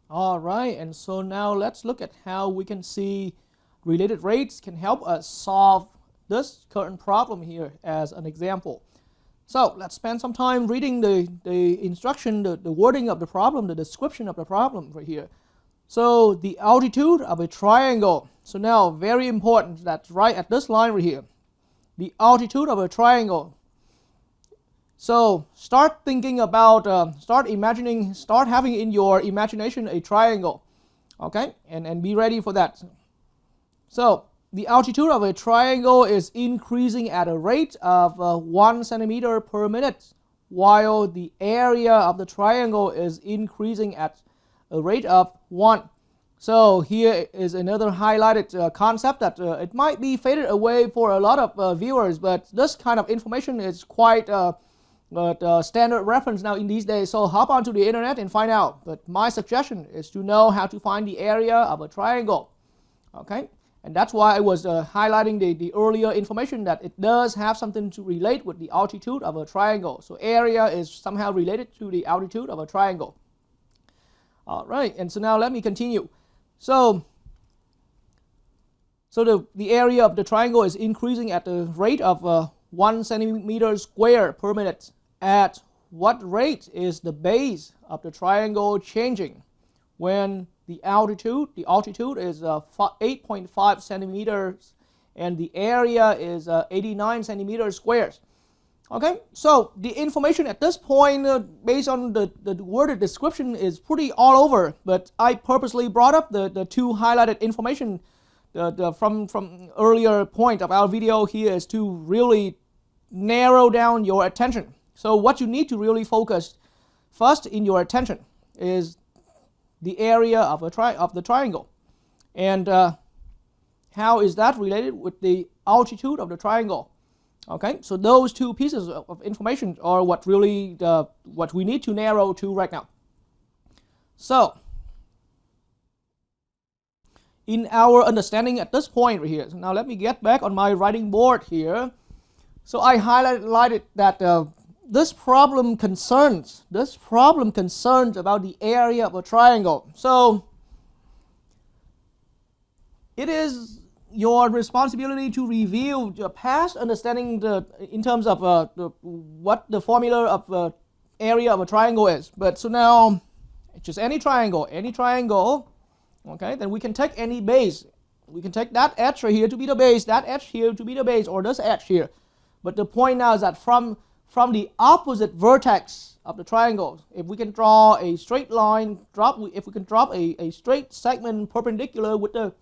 All right, and so now let's look at how we can see related rates can help us solve this current problem here as an example. So let's spend some time reading the instruction, the wording of the problem, the description of the problem right here. So the altitude of a triangle. So now very important, that's right at this line right here. The altitude of a triangle. So start thinking about, start having in your imagination a triangle. Okay, and be ready for that. So the altitude of a triangle is increasing at a rate of 1 centimeter per minute, while the area of the triangle is increasing at a rate of 1. So here is another highlighted concept that it might be faded away for a lot of viewers, but this kind of information is quite standard reference now in these days. So hop onto the internet and find out. But my suggestion is to know how to find the area of a triangle. Okay, and that's why I was highlighting the earlier information that it does have something to relate with the altitude of a triangle. So area is somehow related to the altitude of a triangle. All right, and so now let me continue. So the area of the triangle is increasing at the rate of 1 centimeter square per minute. At what rate is the base of the triangle changing when the altitude is 8.5 centimeters and the area is 89 centimeters squares? Okay, so the information at this point, based on the worded description, is pretty all over, but I purposely brought up the two highlighted information from earlier point of our video here is to really narrow down your attention. So what you need to really focus first in your attention is the area of the triangle, and how is that related with the altitude of the triangle? Okay, so those two pieces of information are what we need to narrow to right now. So in our understanding at this point right here, so now let me get back on my writing board here. So I highlighted that this problem concerns about the area of a triangle. So it is your responsibility to review your past understanding in terms of what the formula of area of a triangle is. But so now, just any triangle, okay, then we can take any base. We can take that edge right here to be the base, that edge here to be the base, or this edge here. But the point now is that from the opposite vertex of the triangle, if we can draw a straight line, if we can drop a straight segment perpendicular with the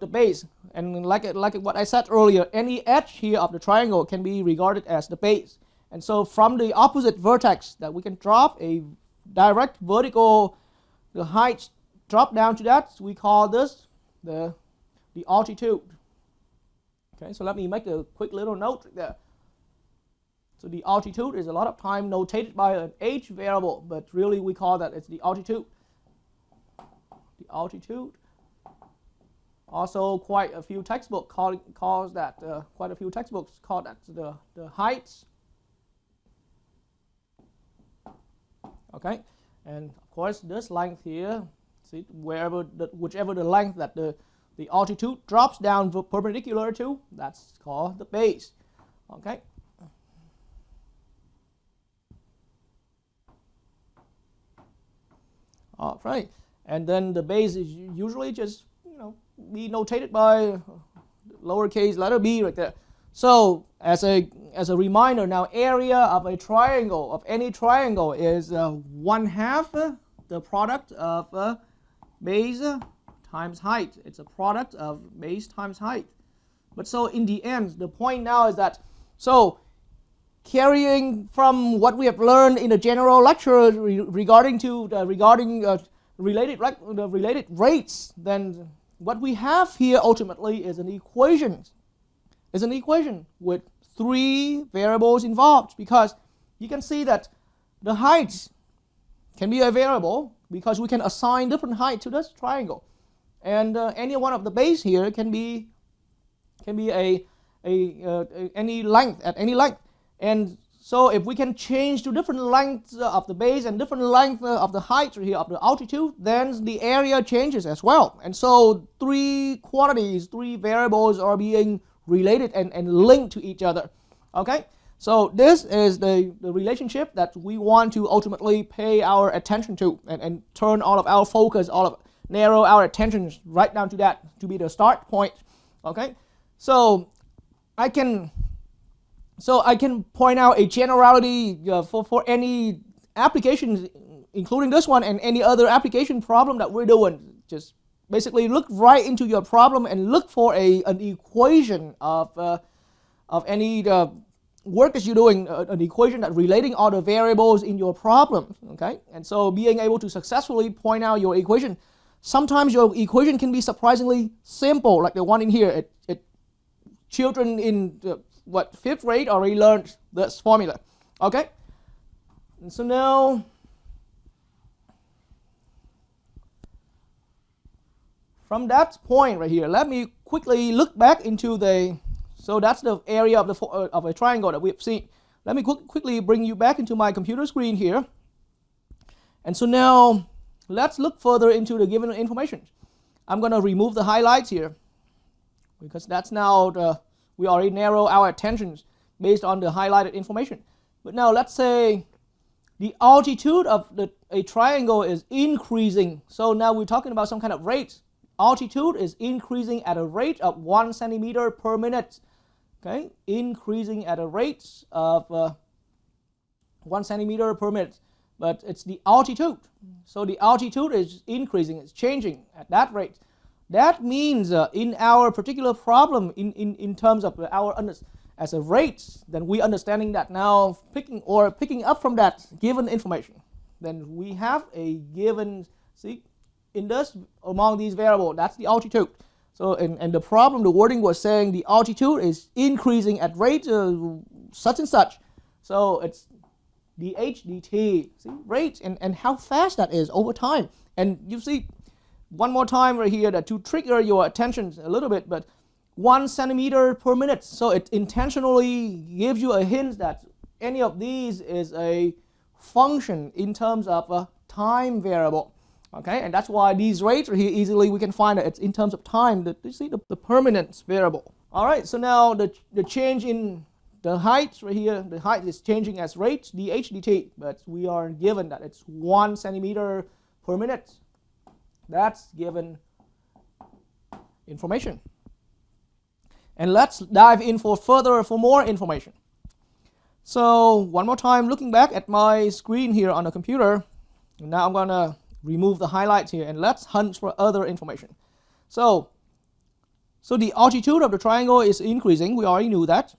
base, and like what I said earlier, any edge here of the triangle can be regarded as the base. And so from the opposite vertex that we can drop a direct vertical, the height drop down to that, we call this the altitude. Okay, so let me make a quick little note there. So the altitude is a lot of time notated by an h variable, but really we call that it's the altitude. The altitude. Also, quite a few textbooks call that the height. Okay, and of course this length here, see, whichever the length that the altitude drops down perpendicular to, that's called the base. Okay. All right, and then the base is usually just be notated by lowercase letter b right there. So as a reminder, now area of a triangle, of any triangle, is 1/2 the product of base times height. It's a product of base times height. But so in the end, the point now is that, so carrying from what we have learned in the general lecture regarding related rates, then what we have here ultimately is an equation with 3 variables involved, because you can see that the height can be a variable because we can assign different height to this triangle, and any one of the base here can be any length at any length. And So if we can change to different lengths of the base and different length of the height here, of the altitude, then the area changes as well. And so three quantities, three variables are being related and linked to each other. Okay, so this is the relationship that we want to ultimately pay our attention to and turn all of our focus, narrow our attention right down to that, to be the start point. Okay, so I can point out a generality for any applications, including this one and any other application problem that we're doing. Just basically look right into your problem and look for an equation of any work that you're doing, an equation that relating all the variables in your problem. Okay, and so being able to successfully point out your equation. Sometimes your equation can be surprisingly simple, like the one in here. Children in fifth grade already learned this formula. Okay, and so now from that point right here, let me quickly look back into so that's the area of a triangle that we've seen. Let me quickly bring you back into my computer screen here. And so now let's look further into the given information. I'm going to remove the highlights here, because that's now we already narrow our attentions based on the highlighted information. But now let's say the altitude of a triangle is increasing. So now we're talking about some kind of rate. Altitude is increasing at a rate of 1 centimeter per minute. Okay, increasing at a rate of 1 centimeter per minute. But it's the altitude. So the altitude is increasing, it's changing at that rate. That means in our particular problem, in terms of as a rate, then we understanding that now, picking up from that given information, then we have a given, see, in this, among these variables, that's the altitude. So and the problem, the wording was saying the altitude is increasing at rate such and such. So it's dh dt, see, rate, and how fast that is over time. And you see, one more time right here, that to trigger your attention a little bit, but 1 centimeter per minute. So it intentionally gives you a hint that any of these is a function in terms of a time variable. Okay, and that's why these rates right here, easily we can find that it's in terms of time. You see the permanence variable. All right, so now the change in the height right here, the height is changing as rate, dh dt, but we are given that it's 1 centimeter per minute. That's given information. And let's dive in for more information. So one more time, looking back at my screen here on the computer, now I'm going to remove the highlights here and let's hunt for other information. So the altitude of the triangle is increasing, we already knew that,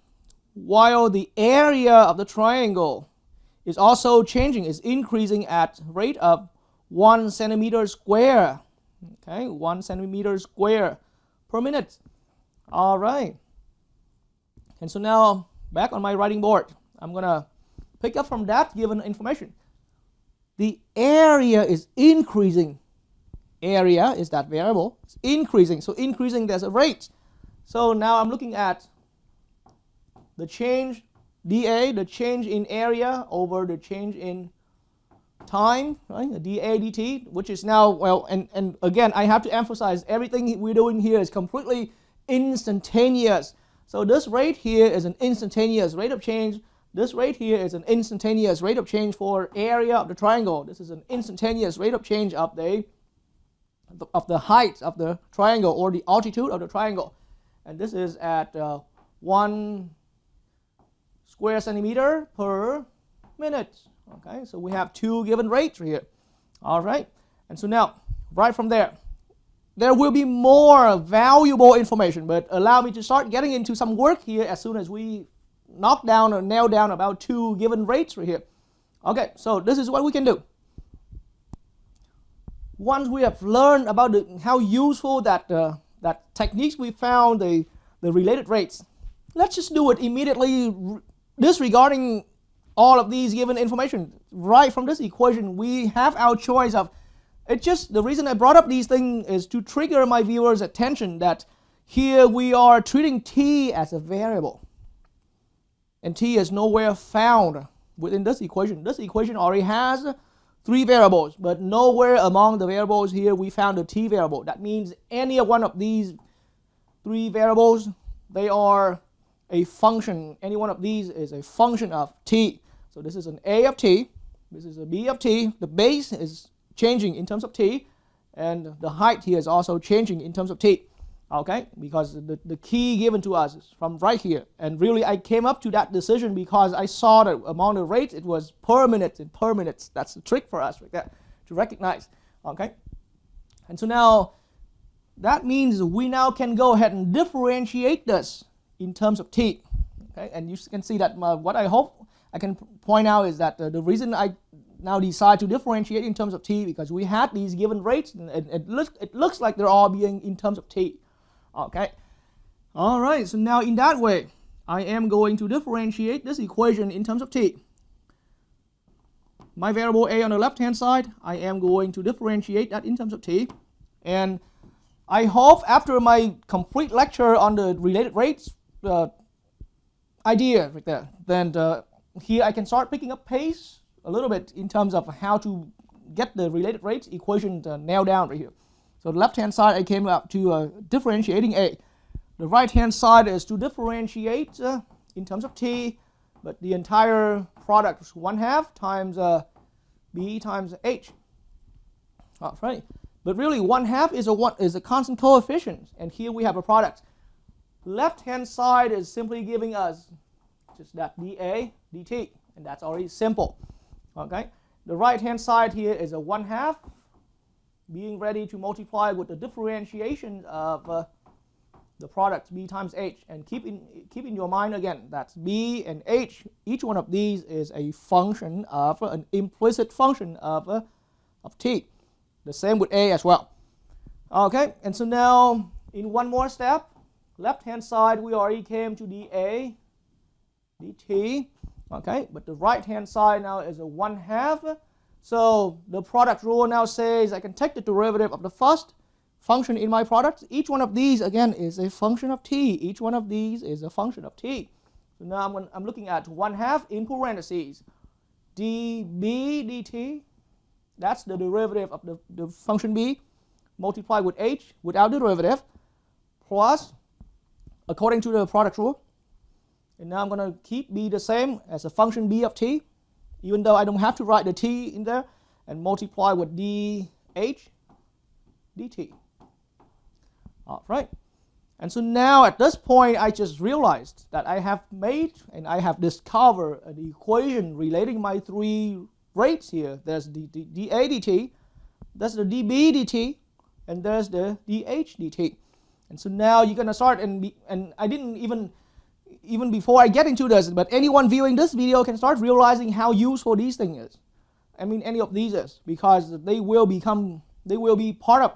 while the area of the triangle is also changing, is increasing at rate of 1 centimeter square. Okay, 1 centimeter square per minute. All right. And so now back on my writing board, I'm going to pick up from that given information. The area is increasing. Area is that variable. It's increasing. So increasing, there's a rate. So now I'm looking at the change, dA, the change in area over the change in time, right? The dA dt, which is now, well, and again, I have to emphasize, everything we're doing here is completely instantaneous. So this rate here is an instantaneous rate of change. This rate here is an instantaneous rate of change for area of the triangle. This is an instantaneous rate of change of the height of the triangle, or the altitude of the triangle. And this is at 1 square centimeter per minute. Okay, so we have two given rates here. All right, and so now, right from there will be more valuable information, but allow me to start getting into some work here as soon as we knock down or nail down about two given rates right here. Okay, so this is what we can do. Once we have learned about how useful that techniques we found, the related rates, let's just do it immediately, disregarding all of these given information. Right from this equation, we have our choice of, it's just the reason I brought up these things is to trigger my viewers' attention that here we are treating t as a variable. and t is nowhere found within this equation. This equation already has 3 variables, but nowhere among the variables here we found the t variable. That means any one of these 3 variables, they are a function. Any one of these is a function of t. So this is an a of t, this is a b of t. The base is changing in terms of t, and the height here is also changing in terms of t. Okay, because the key given to us is from right here. And really I came up to that decision because I saw that among the rates it was per minute and per minutes. That's the trick for us right there to recognize. Okay, and so now that means we now can go ahead and differentiate this in terms of t. Okay, and you can see that what I hope I can point out is that the reason I now decide to differentiate in terms of t because we had these given rates and it looks like they're all being in terms of t. Okay, all right, so now in that way I am going to differentiate this equation in terms of t. My variable a on the left hand side, I am going to differentiate that in terms of t, and I hope after my complete lecture on the related rates idea right there, then here I can start picking up pace a little bit in terms of how to get the related rates equation nailed down right here. So the left hand side I came up to differentiating a. The right hand side is to differentiate in terms of t, but the entire product is 1/2 times b times h. All right, but really 1/2 is a constant coefficient, and here we have a product. Left hand side is simply giving us just that dA dt, and that's already simple. Okay, the right hand side here is a 1/2 being ready to multiply with the differentiation of the product b times h, and keep in your mind again that's b and h, each one of these is a function of an implicit function of t. The same with a as well. Okay, and so now in one more step, left hand side we already came to dA dt. Okay, but the right hand side now is a 1/2. So the product rule now says I can take the derivative of the first function in my product. Each one of these again is a function of t. Each one of these is a function of t. So now I'm looking at 1/2 in parentheses db dt. That's the derivative of the function b multiplied with h without the derivative, plus according to the product rule. And now I'm going to keep b the same as a function b of t, even though I don't have to write the t in there, and multiply with dh dt. All right, and so now at this point I just realized that I have made and I have discovered an equation relating my 3 rates here. There's the dA dt, there's the dB dt, and there's the dH dt. And so now you're going to start, and I didn't even before I get into this, but anyone viewing this video can start realizing how useful these things is. I mean any of these is, because they will be part of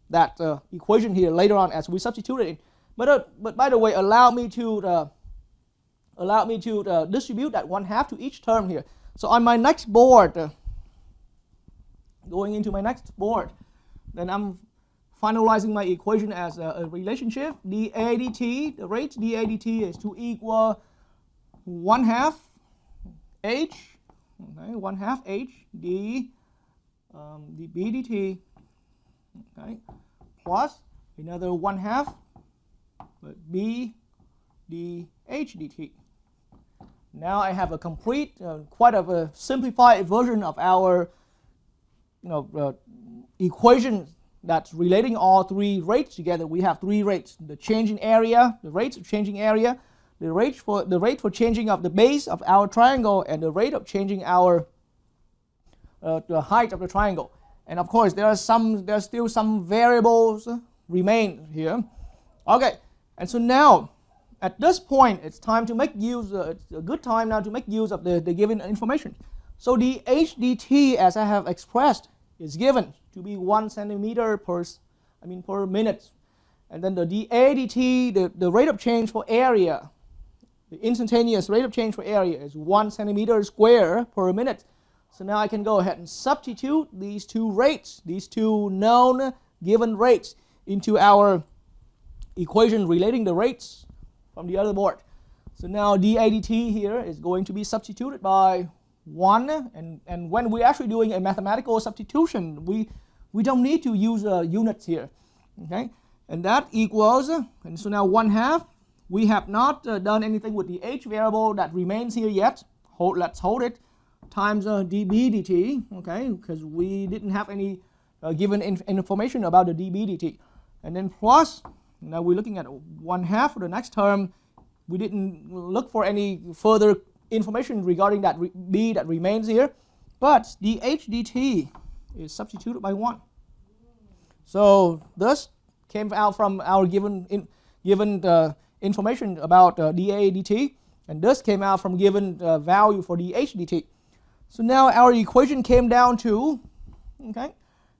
that equation here later on as we substitute it in. But by the way, allow me to distribute that 1/2 to each term here. So on my next board, going into my next board, then I'm finalizing my equation as a relationship. dA dt, the rate dA dt is to equal 1/2 h, okay, 1/2 h dB dt, okay, plus another 1/2 b dH dt. Now I have a complete, quite of a simplified version of our, equation that's relating all 3 rates together. We have 3 rates: the change in area, the rates of changing area, the rate for changing of the base of our triangle, and the rate of changing our the height of the triangle. And of course, there's still some variables remain here. Okay, and so now at this point, it's time to make use. It's a good time now to make use of the given information. So the h dt, as I have expressed, is given to be 1 centimeter per minute, and then the dA dt, the rate of change for area, the instantaneous rate of change for area is 1 centimeter square per minute. So now I can go ahead and substitute these 2 rates, these 2 known given rates, into our equation relating the rates from the other board. So now dA dt here is going to be substituted by 1, and when we're actually doing a mathematical substitution, we don't need to use units here, okay? And that equals, and so now 1/2, we have not done anything with the h variable that remains here yet. Let's hold it, times dB dt, okay, because we didn't have any given information about the dB dt. And then plus, now we're looking at 1/2 for the next term. We didn't look for any further information regarding that b that remains here, but dH dt is substituted by 1. So this came out from our given information about dA dt, and this came out from given value for dH dt. So now our equation came down to, okay,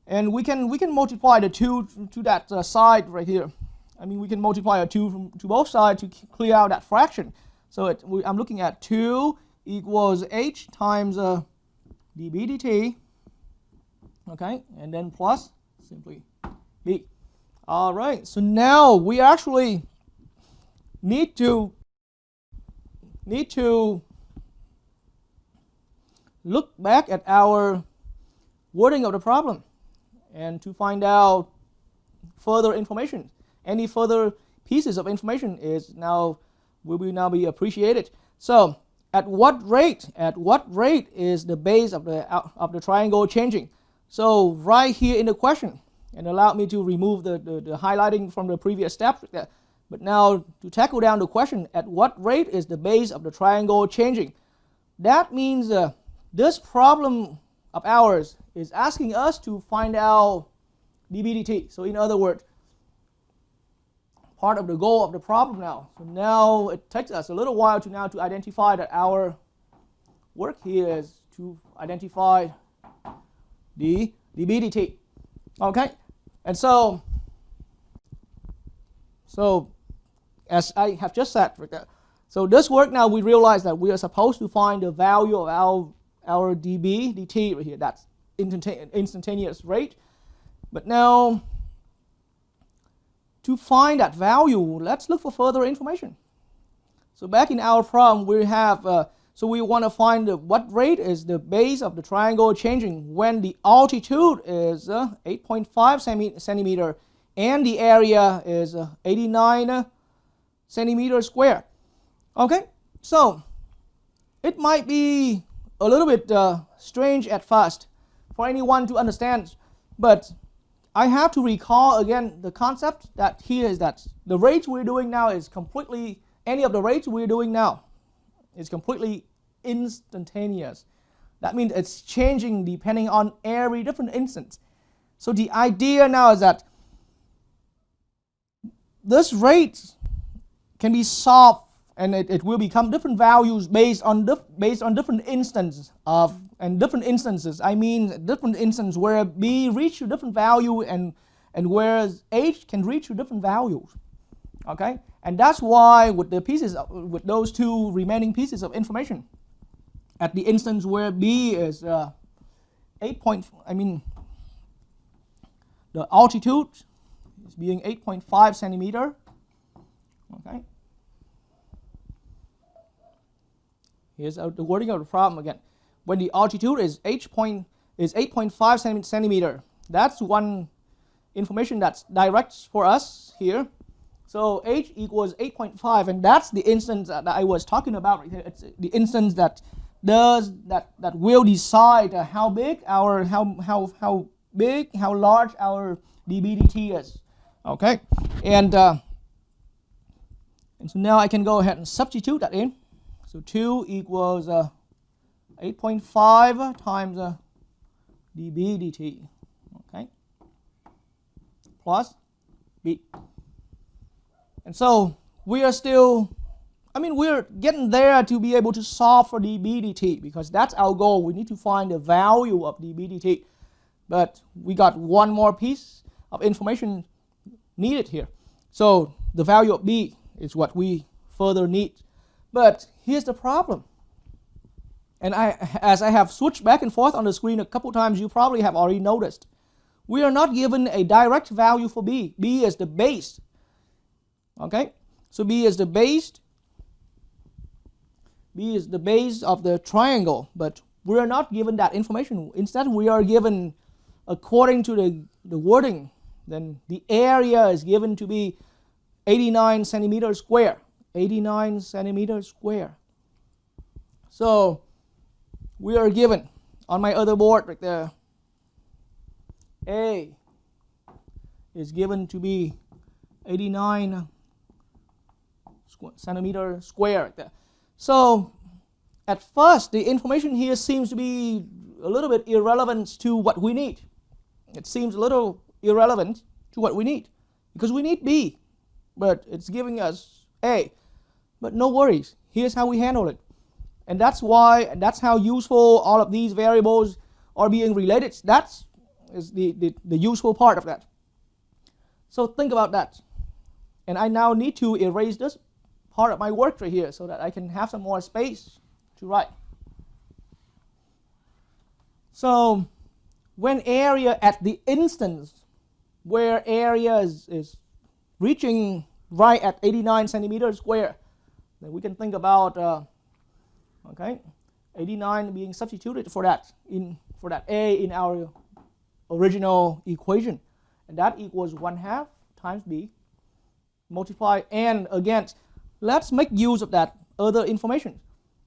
and we can multiply the 2 to that side right here. I mean, we can multiply a 2 to both sides to clear out that fraction. So I'm looking at 2 equals h times dB dt, okay, and then plus simply b. All right, so now we actually need to look back at our wording of the problem and to find out further information. Any further pieces of information will now be appreciated. So at what rate is the base of the triangle changing? So right here in the question, and allow me to remove the highlighting from the previous step. But now to tackle down the question, at what rate is the base of the triangle changing? That means this problem of ours is asking us to find out dB dt. So in other words, part of the goal of the problem now. So now it takes us a little while to identify that our work here is to identify the dB dt. Okay, and so as I have just said, so this work now we realize that we are supposed to find the value of our dB dt right here. That's instantaneous rate. But now, to find that value, let's look for further information. So back in our problem, we have, so we want to find what rate is the base of the triangle changing when the altitude is 8.5 centimeter and the area is 89 centimeters square. Okay, so it might be a little bit strange at first for anyone to understand, but I have to recall again the concept that here is that the rates we're doing now is completely, any of the rates we're doing now is completely instantaneous. That means it's changing depending on every different instance. So the idea now is that this rate can be solved, and it will become different values based on different instances of, and different instances. I mean different instances where b reach a different value and whereas h can reach a different values. Okay, and that's why with the pieces with those two remaining pieces of information, at the instance where b is the altitude is being 8.5 centimeter. Okay. Here's the wording of the problem again. When the altitude is 8.5 centimeter, that's one information that's direct for us here. So h equals 8.5, and that's the instance that I was talking about right here. It's the instance that will decide how large our dB dt is. Okay, and so now I can go ahead and substitute that in. So 2 equals 8.5 times dB dt, okay, plus b. And so we are still, we're getting there to be able to solve for dB dt because that's our goal. We need to find the value of dB dt. But we got one more piece of information needed here. So the value of b is what we further need. But here's the problem. And as I have switched back and forth on the screen a couple times, you probably have already noticed. We are not given a direct value for b. b is the base. Okay? So b is the base. B is the base of the triangle, but we are not given that information. Instead, we are given, according to the wording, then the area is given to be 89 centimeters square. 89 centimeters square. So we are given on my other board right there, A is given to be 89 centimeters square right there. So at first, the information here seems to be a little bit irrelevant to what we need. It seems a little irrelevant to what we need because we need B, but it's giving us A. But no worries, here's how we handle it. And that's why, and that's how useful all of these variables are being related. That's the useful part of that. So think about that. And I now need to erase this part of my work right here so that I can have some more space to write. So when area at the instance where area is reaching right at 89 centimeters square, then we can think about 89 being substituted for that A in our original equation, and that equals 1/2 times B multiply, and again, let's make use of that other information.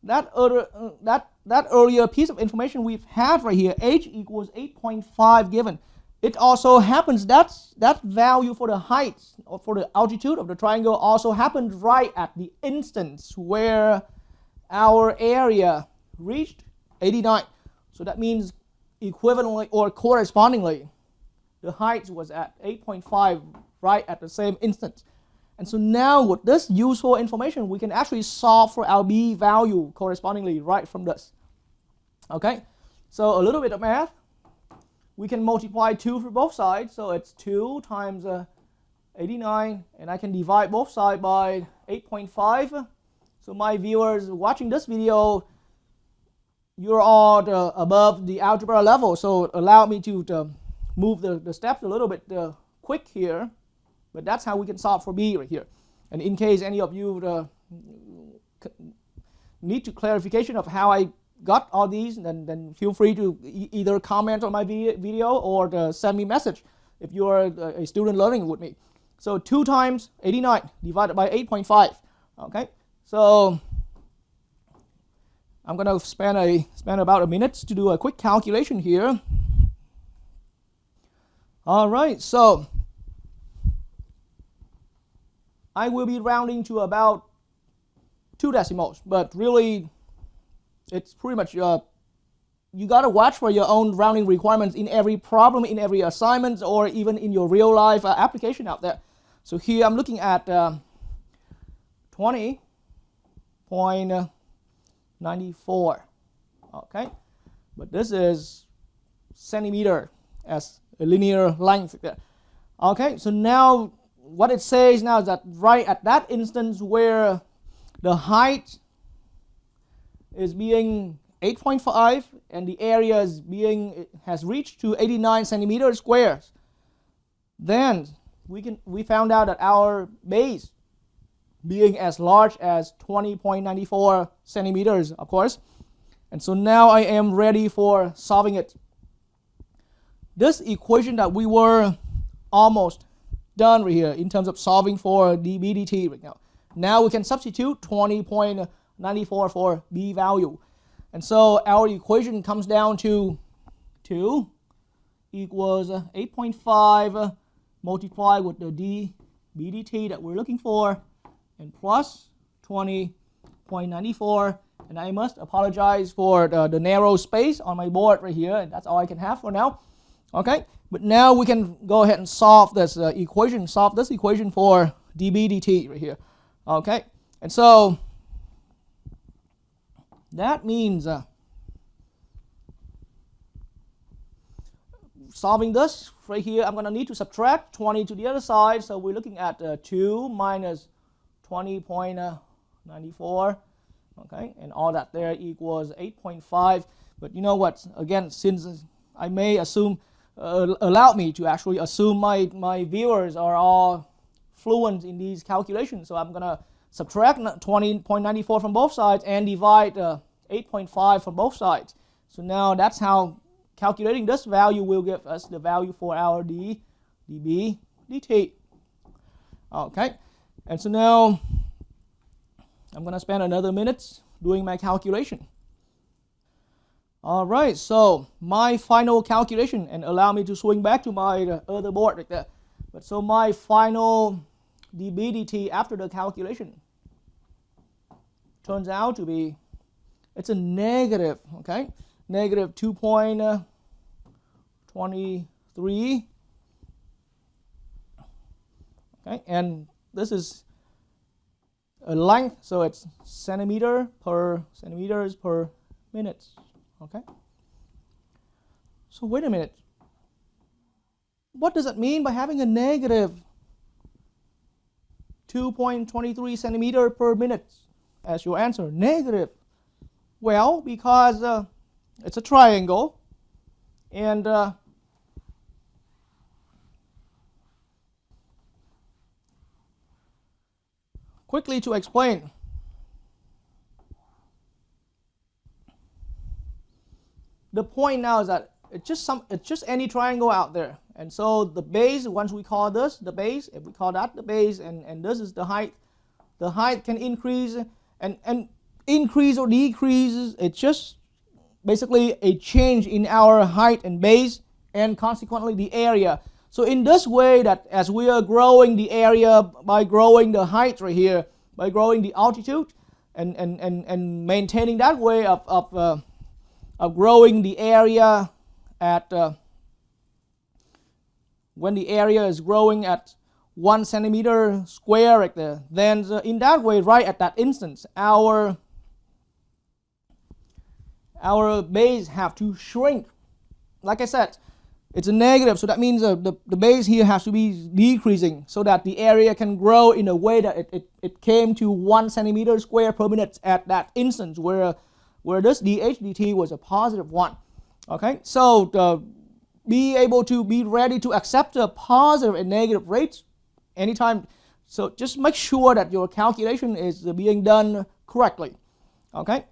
That earlier piece of information we've had right here, h equals 8.5 given. It also happens that value for the height or for the altitude of the triangle also happened right at the instance where our area reached 89. So that means equivalently or correspondingly, the height was at 8.5 right at the same instance. And so now with this useful information, we can actually solve for our B value correspondingly right from this. Okay, so a little bit of math. We can multiply 2 for both sides, so it's 2 times 89, and I can divide both sides by 8.5. So my viewers watching this video, you're all above the algebra level, so allow me to move the steps a little bit quick here, but that's how we can solve for B right here. And in case any of you need to clarification of how I got all these, then feel free to either comment on my video or send me a message if you are a student learning with me. So 2 times 89 divided by 8.5. Okay, so I'm going to spend about a minute to do a quick calculation here. All right, so I will be rounding to about 2 decimals, but really it's pretty much you got to watch for your own rounding requirements in every problem, in every assignment, or even in your real life application out there. So here I'm looking at 20.94. Okay, but this is centimeter as a linear length there. Okay, so now what it says now is that right at that instance where the height is being 8.5 and the area has reached to 89 centimeters squares, then we found out that our base being as large as 20.94 centimeters, of course. And so now I am ready for solving it. This equation that we were almost done right here in terms of solving for dB dt right now. Now we can substitute 20.94 for B value. And so our equation comes down to 2 equals 8.5 multiplied with the dB dt that we're looking for, and plus 20.94. And I must apologize for the narrow space on my board right here, and that's all I can have for now. Okay, but now we can go ahead and solve this equation for dB dt right here. Okay, and so that means solving this right here, I'm going to need to subtract 20 to the other side. So we're looking at 2 minus 20.94. Okay, and all that there equals 8.5. But you know what? Again, since I may assume, allow me to actually assume my viewers are all fluent in these calculations. So I'm going to subtract 20.94 from both sides and divide 8.5 from both sides. So now that's how calculating this value will give us the value for our dB dt. Okay, and so now I'm going to spend another minute doing my calculation. All right, so my final calculation, and allow me to swing back to my other board like that. But so my final dB dt after the calculation turns out to be, it's a negative, okay, negative 2.23. Okay, and this is a length, so it's centimeters per minute. Okay. So wait a minute. What does it mean by having a negative 2.23 centimeter per minute as your answer? Negative. Well, because it's a triangle, and quickly to explain. The point now is that it's just any triangle out there, and so the base, once we call this the base, if we call that the base, and this is the height can increase and increase or decrease. It's just basically a change in our height and base, and consequently the area. So in this way, that as we are growing the area by growing the height right here, by growing the altitude, and maintaining that way of growing the area at when the area is growing at 1 centimeter square right there, then in that way, right at that instance, our base have to shrink. Like I said, it's a negative, so that means the base here has to be decreasing so that the area can grow in a way that it came to 1 centimeter square per minute at that instance where this dH dt was a positive one. Okay, so be ready to accept the positive and negative rates anytime. So just make sure that your calculation is being done correctly. Okay.